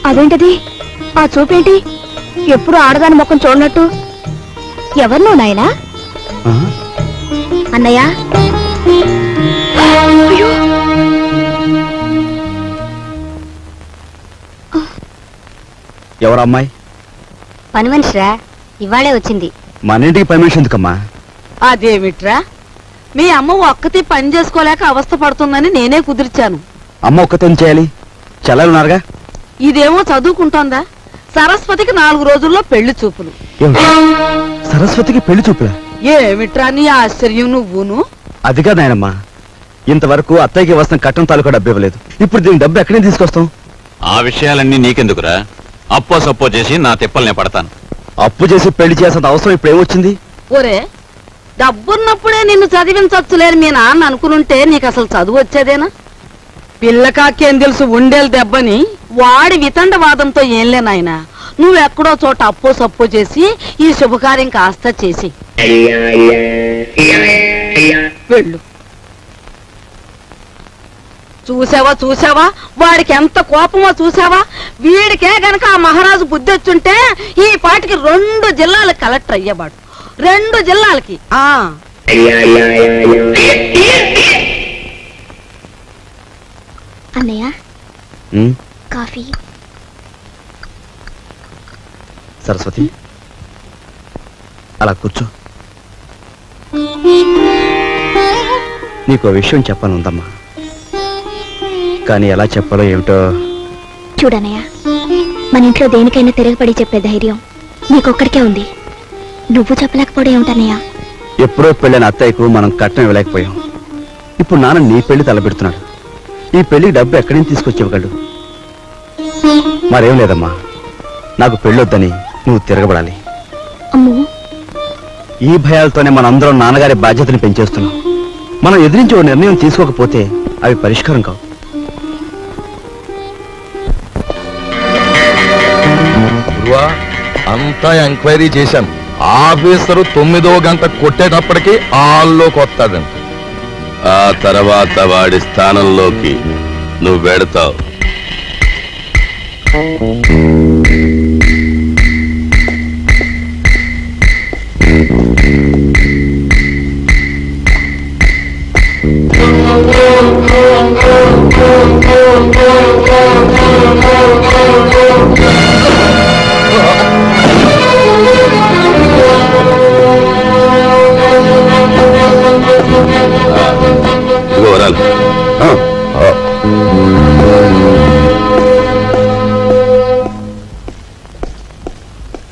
అదేంటది? ఆ చూపేంటి? ఎప్పుడు ఆడదాని ముఖం చూడనట్టు. ఎవరు నువ్వు నాయనా? అన్నయ్య. ఎవరమ్మాయి? పని మనిషిరా, ఇవాళే వచ్చింది. మన ఇంటికి పని మనిషి ఎందుకమ్మా? అదేమిట్రా, మీ అమ్మ ఒక్కతి పని చేసుకోలేక అవస్థ పడుతుందని నేనే కుదిర్చాను. అమ్మ ఒక్కతే చేయాలి, చెల్లెలున్నారుగా. ఇదేమో చదువుకుంటోందా? సరస్వతికి 4 రోజుల్లో పెళ్లి చూపులు. సరస్వతికి పెళ్లి చూపులా? ఏమిట్రా నీ ఆశ్చర్యం నువ్వును? అది కాదు నాయనమ్మా, ఇంతవరకు అత్తయ్యకి వస్తున్న కట్టం తాలూకా డబ్బు ఇవ్వలేదు. ఇప్పుడు దీని డబ్బు ఎక్కడి నుంచి తీసుకొస్తాం? ఆ విషయాలన్నీ నీకెందుకురా? అప్పో సప్పో చేసి నా తిప్పల్నే పడతాను. అప్పు చేసి పెళ్లి చేసేంత అవసరం ఇప్పుడు ఏమొచ్చింది? ఒరే, డబ్బున్నప్పుడే నిన్ను చదివించొచ్చులేని మీ నాన్న అనుకునుంటే నీకు అసలు చదువు వచ్చేదేనా? పిల్లకాకేం తెలుసు ఉండేలు దెబ్బని వాడి వితండవాదంతో ఏంలే నాయనా. నువ్వెక్కడో చోట అప్పో సప్పో చేసి ఈ శుభకార్యం కాస్త చేసి వెళ్ళు. చూసావా వాడికి ఎంత కోపమో చూసావా? వీడికే గనక ఆ మహారాజు బుద్ధి వచ్చుంటే ఈ పాటికి 2 జిల్లాలకు కలెక్టర్ అయ్యేవాడు. 2 జిల్లాలకి. అన్నయ్య, కాఫీ. సరస్వతి, అలా కూర్చో. నీకో విషయం చెప్పానుందమ్మా, కానీ ఎలా చెప్పాలో ఏమిటో. చూడన్నయ్య, మన ఇంట్లో దేనికైనా తిరగబడి చెప్పే ధైర్యం నీకొక్కడికే ఉంది. నువ్వు చెప్పలేకపోవడం ఏమిటన్నయ్య? ఎప్పుడో పెళ్ళైన అత్తయ్యకు మనం కట్నం ఇవ్వలేకపోయాం. ఇప్పుడు నాన్న నీ పెళ్లి తలపెడుతున్నాడు. ఈ పెళ్లికి డబ్బు ఎక్కడి నుంచి తీసుకొచ్చి ఇవ్వగలడు? మరేం లేదమ్మా, నాకు పెళ్ళొద్దని నువ్వు తిరగబడాలి. ఈ భయాలతోనే మనందరం నాన్నగారి బాధ్యతని పెంచేస్తున్నాం. మనం ఎదిరించి ఓ నిర్ణయం తీసుకోకపోతే అవి పరిష్కారం కావు. అంతా ఎంక్వైరీ చేశాను. ఆఫీసరు 9వ గంట కొట్టేటప్పటికి హాల్లోకి వస్తాడంట. ఆ తర్వాత వాడి స్థానంలోకి నువ్వు వెడతావు.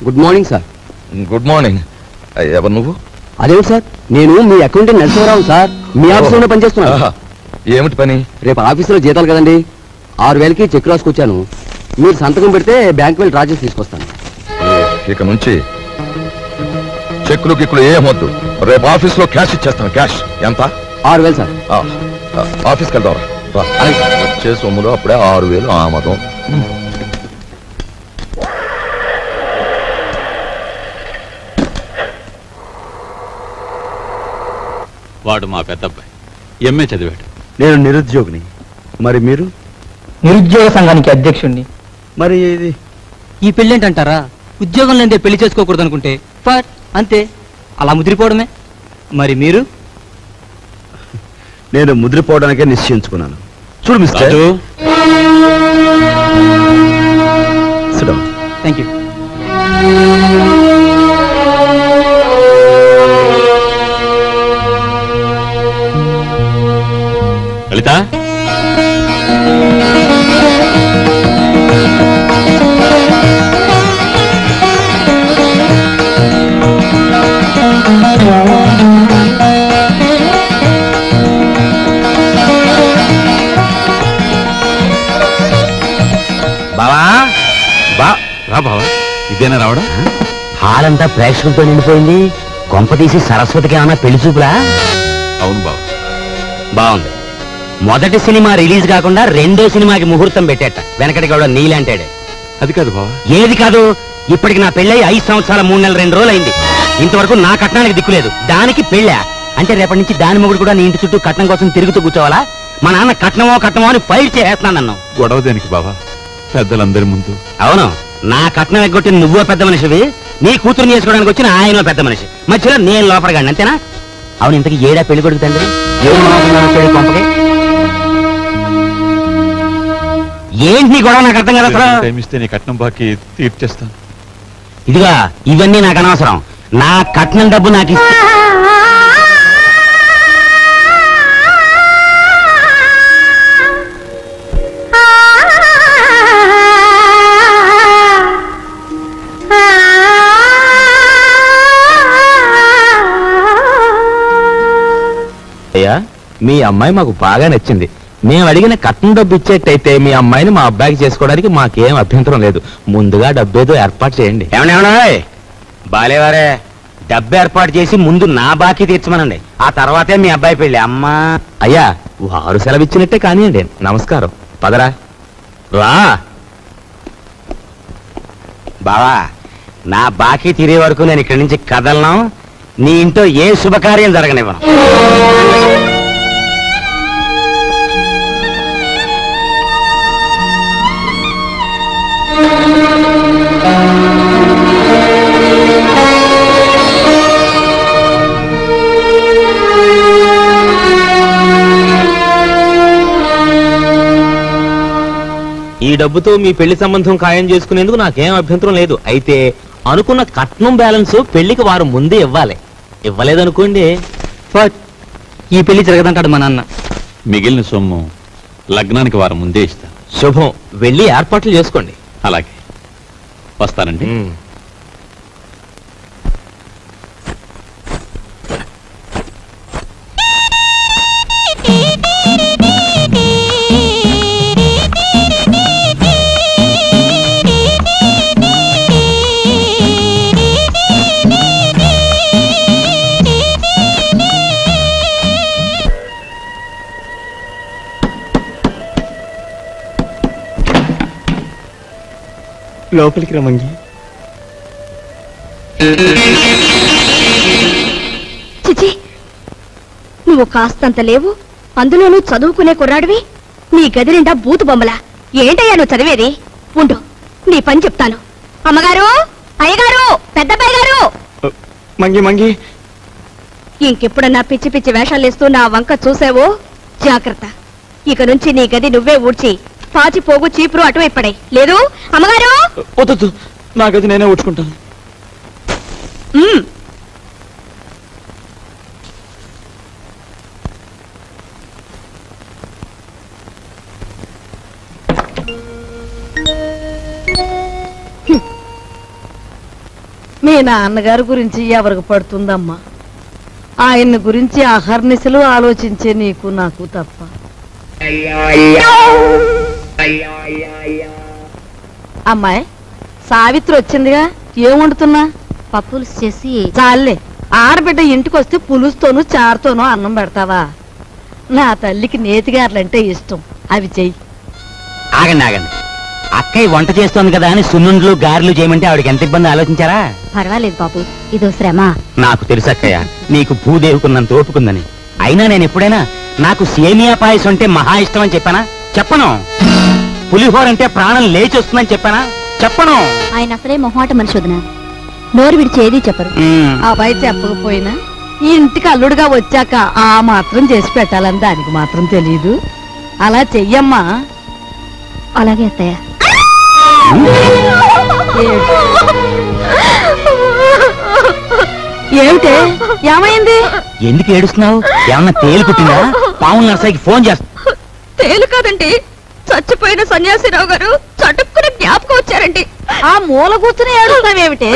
Good morning sir. Good morning. ఎవరు నువ్వు? అదేమిటి సార్, నేను మీ అకౌంటెంట్ నరసింహరావు సార్. మీ ఆఫీసులోనే పనిచేస్తున్నా. ఏమిటి పని? రేపు ఆఫీసులో జీతాలు కదండి, 6000కి చెక్ రాసుకొచ్చాను. మీరు సంతకం పెడితే బ్యాంక్ వెళ్ళి డ్రా చేసి తీసుకొస్తాను. ఇక నుంచి చెక్కులు గిక్కులు ఏమొద్దు. రేపు ఆఫీస్లో క్యాష్ ఇచ్చేస్తాను. క్యాష్ ఎంత? 6000 సార్. ఆఫీస్కి వెళ్దాం. వచ్చే సొమ్ములో అప్పుడే 6000 ఆమదం. వాడు మా పెద్దబ్బాయి, ఎంఏ చదివాడు. నేను నిరుద్యోగిని. మరి మీరు? నిరుద్యోగ సంఘానికి అధ్యక్షుణ్ణి. మరి ఇది ఈ పెళ్ళేంటంటారా? ఉద్యోగం లేదే పెళ్లి చేసుకోకూడదు అనుకుంటే ఫర్ అంతే, అలా ముదిరిపోవడమే. మరి మీరు? నేను ముదిరిపోవడానికే నిశ్చయించుకున్నాను. చూడు మిస్టర్. Thank you. లలిత, బావా రా బావా. ఇదేనా రావడం? హాల్ అంతా ప్రేక్షకులతో నిండిపోయింది. కొంప తీసి సరస్వతికి ఏమన్నా పెళ్లి చూపులా? అవును బావా. బాగుంది. మొదటి సినిమా రిలీజ్ కాకుండా రెండో సినిమాకి ముహూర్తం పెట్టేట వెనకటి గౌడ నీలంటాడే. అది కాదు బావా. ఏది కాదు? ఇప్పటికి నా పెళ్ళై 5 సంవత్సరాల 3 నెలల 2 రోజులు అయింది. ఇంతవరకు నా కట్నానికి దిక్కులేదు. దానికి పెళ్ళా అంటే రేపటి నుంచి దాని మొగుడు కూడా నీ ఇంటి చుట్టూ కట్నం కోసం తిరుగుతూ కూర్చోవాలా? మా నాన్న కట్నమో అని ఫైట్ చేస్తున్నాను నన్ను. గొడవ దేనికి బావా? పెద్దలందరి ముందు. అవును, నా కట్నం ఎగ్గొట్టిన నువ్వో పెద్ద మనిషివి, నీ కూతురు చేసుకోవడానికి వచ్చిన ఆయన పెద్ద మనిషి, మధ్యలో నేను లోపలగాడిని, అంతేనా? అవును, ఇంతకీ ఏడా పెళ్లి కొడుకు తండ్రి? కొంపకి ఏంటి నీ గొడవ? నాకు అర్థం కదా అసలు. టైం ఇస్తే నీ కట్నం బాకీ తీర్చేస్తాను. ఇదిగా ఇవన్నీ నాకు అనవసరం. నా కట్నం డబ్బు నాకు ఇస్తే అయ్యా, మీ అమ్మాయి మాకు బాగా నచ్చింది. మేము అడిగిన కట్నం డబ్బు ఇచ్చేట్టయితే మీ అమ్మాయిని మా అబ్బాయికి చేసుకోవడానికి మాకేం అభ్యంతరం లేదు. ముందుగా డబ్బేదో ఏర్పాటు చేయండి. ఏమన్నా బాలేవారే, డబ్బు ఏర్పాటు చేసి ముందు నా బాకీ తీర్చమనండి, ఆ తర్వాతే మీ అబ్బాయి పెళ్ళి. అమ్మా అయ్యా, వారు సెలవిచ్చినట్టే కానివ్వండి. నమస్కారం, పదరా. రా బావా, నా బాకీ తీరే వరకు నేను ఇక్కడి నుంచి కదలను. నీ ఇంట్లో ఏ శుభకార్యం జరగనివ్వను. ఈ డబ్బుతో మీ పెళ్లి సంబంధం ఖాయం చేసుకునేందుకు నాకేం అభ్యంతరం లేదు. అయితే అనుకున్న కట్నం బ్యాలెన్స్ పెళ్లికి వారు ముందే ఇవ్వాలి. ఇవ్వలేదనుకోండి, ఈ పెళ్లి జరగదంటాడు మా నాన్న. మిగిలిన సొమ్ము లగ్నానికి వారం ముందే ఇస్తా. శుభం, వెళ్ళి ఏర్పాట్లు చేసుకోండి. అలాగే, వస్తానండి. లోపలికి రమంగి. చిచి, నువ్వు కాస్తంత లేవు, అందులోనూ చదువుకునే కుర్రాడివి. నీ గది నిండా బూతు బొమ్మలా. ఏంటయ్యా నువ్వు చదివేది? ఉండు, నీ పని చెప్తాను. అమ్మగారు, అయ్యగారు, పెద్దబ్బాయి గారు. మంగి మంగి, ఇంకెప్పుడన్నా పిచ్చి పిచ్చి వేషాలేస్తూ నా వంక చూసావో జాగ్రత్త. ఇక నుంచి నీ గది నువ్వే ఊడ్చి పాచి పోగు చీపురు అటువైపు పడే. లేదు అమ్మగారు? వద్దు, నా గది నేనే ఊడ్చుకుంటాను. మీ నాన్నగారి గురించి ఎవరికి పడుతుందమ్మా? ఆయన్ని గురించి అహర్నిశలు ఆలోచించే నీకు నాకు తప్ప. అమ్మాయి సావిత్రి వచ్చిందిగా, ఏం వండుతున్నా? పప్పులు చేసి చాలే, ఆడబిడ్డ ఇంటికి వస్తే పులుస్తోనూ చారుతోనూ అన్నం పెడతావా? నా తల్లికి నేతిగారులంటే ఇష్టం, అవి చెయ్యి. ఆగండి ఆగండి, అక్కయ్య వంట చేస్తోంది కదా అని సున్నుండ్లు గారెలు చేయమంటే ఆవిడకి ఎంత ఇబ్బంది ఆలోచించారా? పర్వాలేదు బాబు, ఇదో శ్రమ. నాకు తెలుసు అక్కయ్య, నీకు భూదేవుకున్నంత ఓపుకుందని. అయినా నేను ఎప్పుడైనా నాకు సేమియా పాయసం అంటే మహా ఇష్టం అని చెప్పానా? చెప్పను. పులిహోర అంటే ప్రాణం లేచి వస్తుందని చెప్పానా? చెప్పను. ఆయన అసలే మొహాట మనిషి వదిన, నోరు విడిచి ఏదీ చెప్పరు. ఆ అబ్బాయి చెప్పకపోయినా ఈ ఇంటికి అల్లుడుగా వచ్చాక ఆ మాత్రం చేసి పెట్టాలని దానికి మాత్రం తెలీదు. అలా చెయ్యమ్మా. అలాగే అత్తయ్య. ఏమిటే, ఏమైంది? ఎందుకు ఏడుస్తున్నావు? ఏమన్నా తేలు కుట్టిందా? పావుల నర్సాయికి ఫోన్ చేస్తా. తేలు కాదండి, చచ్చిపోయిన సన్యాసిరావు గారు చటుక్కున జ్ఞాపకం వచ్చారండి. ఆ మూల కూర్చుని ఏడుస్తావేమిటి?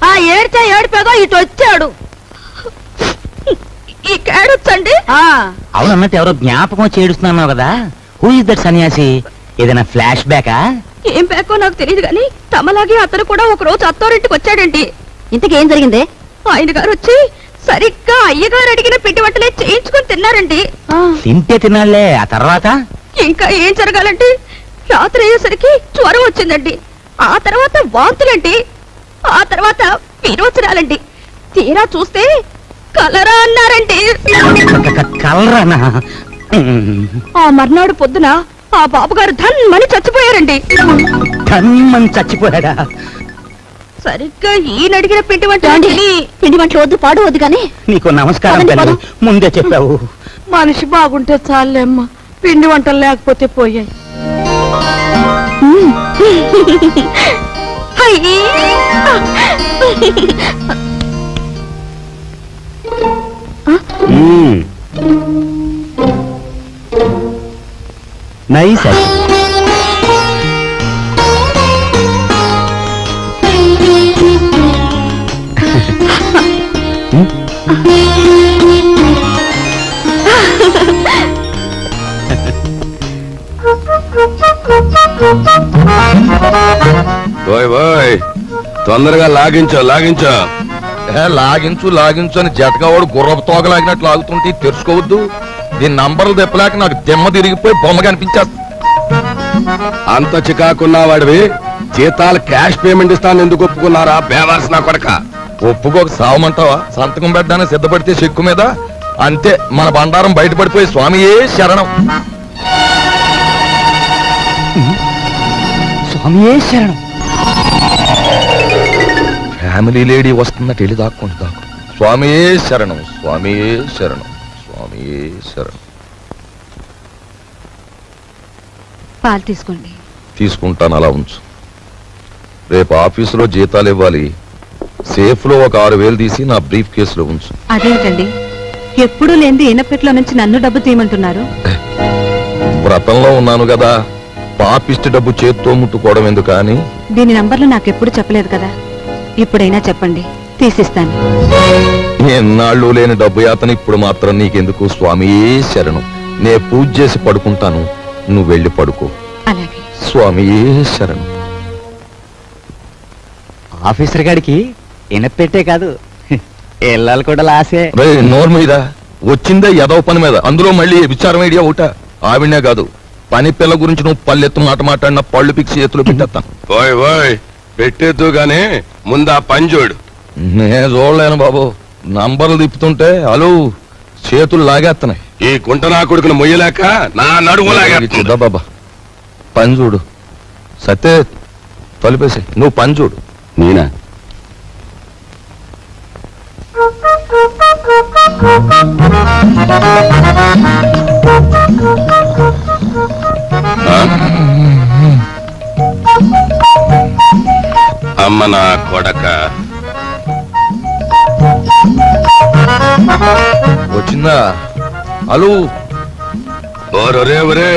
ఆ ఏడ్చా ఏడిపోదో ఇటు వచ్చాడు. ఈ కేడొచ్చండి. అవునన్నట్టు ఎవరో జ్ఞాపకం వచ్చి ఏడుస్తున్నావు కదా, హూ ఇస్ దట్ సన్యాసి? ఏదైనా ఫ్లాష్ బ్యాకా? ఏం బ్యాకో నాకు తెలియదు కానీ తమలాగే అతను కూడా ఒక రోజు అత్తారింటికి వచ్చాడండి. ఇంతకేం జరిగిందే? ఆయన గారు వచ్చి సరిగ్గా అయ్యగారు అడిగిన పిండి వంటలే చేయించుకొని తిన్నారండి. తింటే తినాలే, ఆ తర్వాత ఇంకా ఏం జరగాలంటే రాత్రి అయ్యేసరికి జ్వరం వచ్చిందండి. ఆ తర్వాత వాంతులండి. ఆ తర్వాత విరోచనాలండి. తీరా చూస్తే కలరా అన్నారండి. కలరానా? ఆ మర్నాడు పొద్దున ఆ బాబుగారు ధన్మని చచ్చిపోయారండి. ధన్మని చచ్చిపోయాడా? సరిగ్గా ఈయన అడిగిన పిండి వంటలు వద్దు, పాడు వద్దు కానీ నీకు నమస్కారం తల్లి, ముందే చెప్పావు. మనిషి బాగుంటే చాలేమ్మా, పిండి వంటలు లేకపోతే పోయాయి. నైస్. తొందరగా లాగించో లాగించు లాగించు అని జతకావాడు గుర్రపు తోగలాగినట్లు లాగుతుంటే తెరుచుకోవద్దు. దీని నంబర్లు తెప్పలేక నాకు దెమ్మ తిరిగిపోయి బొమ్మ కనిపించేస్తా. అంత చికాకున్నా వాడివి జీతాలు క్యాష్ పేమెంట్ ఇస్తాను ఎందుకు ఒప్పుకున్నారా బేవర్స్ నా కొడక? ఒప్పుకోక సావమంటావా? సంతకం పెట్టడానికి సిద్ధపడితే చెక్కు మీద అంతే మన బండారం బయటపడిపోయి స్వామియే శరణం. స్వామియే శరణం. ఫ్యామిలీ లేడీ వస్తున్నట్టు వెళ్ళి దాక్కుంటు దాక్కు. స్వామియే శరణం, స్వామియే శరణం, స్వామియే శరణం. పాలు తీసుకోండి. తీసుకుంటాను, అలా ఉంచు. రేపు ఆఫీసులో జీతాలు ఇవ్వాలి. సేఫ్ లో ఒక 6,000 తీసి నా బ్రీఫ్ కేసులో ఉంచు. అదేంటండి ఎప్పుడూ లేని ఈనపెట్లో నుంచి నన్ను డబ్బు తీయమంటున్నారు? వ్రతంలో ఉన్నాను కదా, పాపిష్టి డబ్బు చేత్తో ముట్టుకోవడం ఎందుకు అని. దీని నంబర్లు నాకెప్పుడు చెప్పలేదు కదా, ఇప్పుడైనా చెప్పండి, తీసిస్తాను. ఎన్నాళ్ళు లేని డబ్బు యాతన ఇప్పుడు మాత్రం నీకెందుకు? స్వామియే శరణం. నే పూజ చేసి పడుకుంటాను, నువ్వు వెళ్ళి పడుకో. అలాగే. స్వామియే శరణం. ఆఫీసర్ గారికి ఇనపెట్టే కాదు, ఇళ్ళాలు కూడా లాసే. నోరు మీద వచ్చిందే ఎదవ పని మీద, అందులో మళ్ళీ విచారం ఐడియా ఒకట. ఆవిడనే కాదు, పని పిల్ల గురించి నువ్వు పల్లెత్తు మాట మాట్లాడిన పళ్ళు పిక్సి చేతులు పెట్టేస్తాను. పెట్టేద్దు గానీ ముందు ఆ పని చూడు. నేను చూడలేను బాబు, నంబర్లు తిప్పుతుంటే అలు చేతులు లాగేస్తున్నాయి. ఈ కుంట నా కొడుకును మొయ్యలేక నా నడుము లాగేస్తుందా బాబా. పని చూడు. సత్తే తలిపేసి నువ్వు పని చూడు. నేనా? అమ్మ నా కొడక వచ్చిందా? అలు ఒరే ఒరే,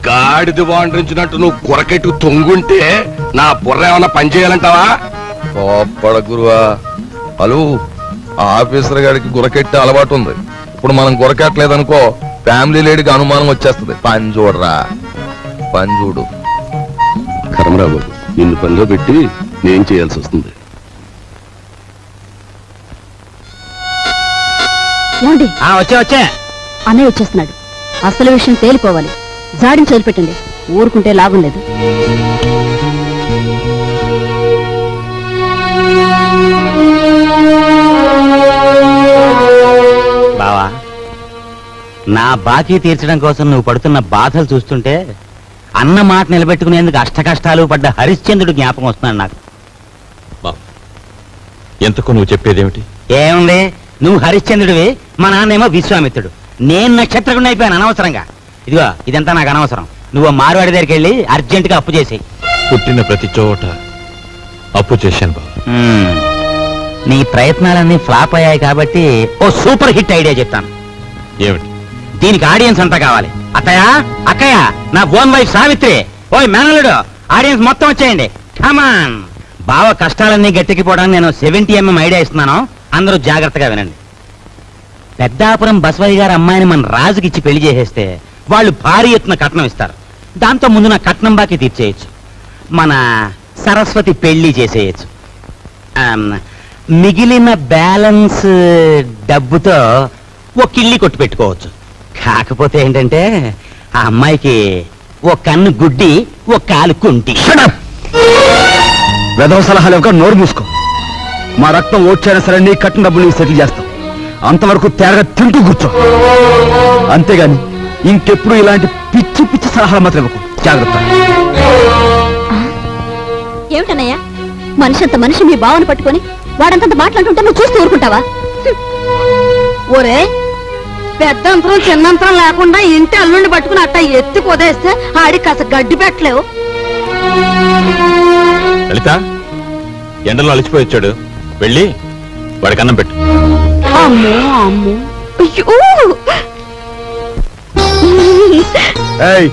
గాడిది వాండ్రించినట్టు నువ్వు కొరకెట్టు తొంగుంటే నా బుర్ర ఏమన్నా పని చేయాలంటావా? కోప్పడ గురువా. అలు ఆఫీసర్ గారికి గురకెట్టే అలవాటు ఉంది. ఇప్పుడు మనం గురకెట్టలేదనుకో ఫ్యామిలీ లేడీకి అనుమానం వచ్చేస్తుంది. పని చూడరా, పని చూడు. కర్మరావు, నిన్ను పనిలో పెట్టి నేను చేయాల్సి వస్తుంది. వచ్చా అన్నయ్య వచ్చేస్తున్నాడు. అసలు విషయం తేలిపోవాలి. జాడిని చదివిపెట్టండి, ఊరుకుంటే లాభం లేదు. బావా, నా బాకీ తీర్చడం కోసం నువ్వు పడుతున్న బాధలు చూస్తుంటే అన్న మాట నిలబెట్టుకునేందుకు అష్టకష్టాలు పడ్డ హరిశ్చంద్రుడు జ్ఞాపకం వస్తున్నాడు నాకు. ఎంతకు నువ్వు చెప్పేదేమిటి? ఏముంది, నువ్వు హరిశ్చంద్రుడివి, మా నాన్నేమో విశ్వామిత్రుడు. నేను నక్షత్రకుండా అయిపోయాను అనవసరంగా. ఇదిగో ఇదంతా నాకు అనవసరం. నువ్వు మార్వాడి దగ్గరికి వెళ్ళి అర్జెంటుగా అప్పు చేసి. పుట్టిన ప్రతి చోట అప్పు చేశాను బాబు. నీ ప్రయత్నాలన్నీ ఫ్లాప్ అయ్యాయి కాబట్టి ఓ సూపర్ హిట్ ఐడియా చెప్తాను. ఏమిటి? దీనికి ఆడియన్స్ అంతా కావాలి. అత్తయ్య, అక్కయ్య, నా ఓన్ వైఫ్ సావిత్రి, ఓయ్ మేనల్లుడు, ఆడియన్స్ మొత్తం వచ్చేయండి. కమాన్. బావ కష్టాలన్నీ గట్టెక్కిపోవడానికి నేను 70mm ఐడియా ఇస్తున్నాను. అందరూ జాగ్రత్తగా వినండి. పెద్దాపురం బసవయ్య గారి అమ్మాయిని మన రాజుకిచ్చి పెళ్లి చేసేస్తే వాళ్ళు భారీ ఎత్తున కట్నం ఇస్తారు. దాంతో ముందు నా కట్నం బాకీ తీర్చేయచ్చు. మన సరస్వతి పెళ్లి చేసేయచ్చు. మిగిలిన బ్యాలెన్స్ డబ్బుతో ఒక ఇల్లి కొట్టు పెట్టుకోవచ్చు. కాకపోతే ఏంటంటే ఆ అమ్మాయికి ఒక కన్ను గుడ్డి ఒక కాలు కుంటి. వెధవ సలహాలు ఒక నోరు మూసుకో. మా రక్తం ఓడ్చైనా సరే నీ కట్టిన డబ్బులు నీకు సెటిల్ చేస్తాం. అంతవరకు తేరగా తింటూ కూర్చో. అంతేగాని ఇంకెప్పుడు ఇలాంటి పిచ్చి పిచ్చి సలహాలు మాత్రం ఇవ్వకు. జాగ్రత్త. ఏమిటన్నయ్యా మనిషి అంత మనిషి మీ బావను పట్టుకొని వాడంతంత మాట్లాడుతుంటే నువ్వు చూస్తూ ఊరుకుంటావా? ఒరే పెద్దంతరం చిన్నంతరం లేకుండా ఇంటి అల్లుండి పట్టుకుని అట్ట ఎత్తి పొదేస్తే ఆడికి కాస్త గడ్డి పెట్టలేవు. లలిత ఎండలో అలసిపోయి వచ్చాడు, వెళ్ళి వాడికి అన్నం పెట్టు. అమ్మో అమ్మో అయ్యో ఏయ్,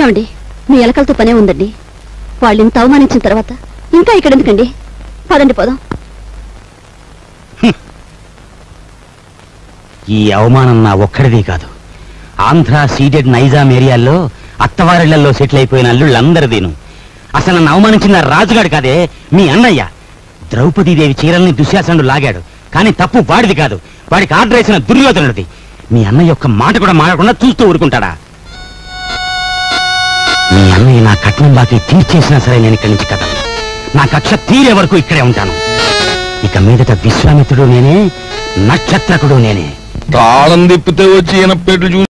ఏమండి మీ ఎలకలతో పనే ఉందండి. వాళ్ళు ఇంత అవమానించిన తర్వాత ఇంకా ఇక్కడ ఎందుకండి? పదండి పోదాం. ఈ అవమానం నా ఒక్కడిది కాదు, ఆంధ్ర సీడెడ్ నైజాం ఏరియాల్లో అత్తవారిళ్లలో సెటిల్ అయిపోయిన అల్లుళ్ళందరిదీను. అసలు నన్ను అవమానించిన రాజుగాడు కాదే, మీ అన్నయ్య. ద్రౌపదీదేవి చీరల్ని దుశ్శాసనుడు లాగాడు, కానీ తప్పు వాడిది కాదు, వాడికి ఆర్డర్ వేసిన దుర్యోధనుడిది. మీ అన్నయ్య ఒక్క మాట కూడా మాడకుండా చూస్తూ ఊరుకుంటాడా? మీ అన్నయ్య నా కట్నం బాకీ తీర్చేసినా సరే నేను ఇక్కడి నుంచి కదలను. నా కక్ష తీరే వరకు ఇక్కడే ఉంటాను. ఇక మీదట విశ్వామిత్రుడు నేనే, నక్షత్రకుడు నేనే. తాళం తిప్పితే వచ్చి ఈయన పెట్లు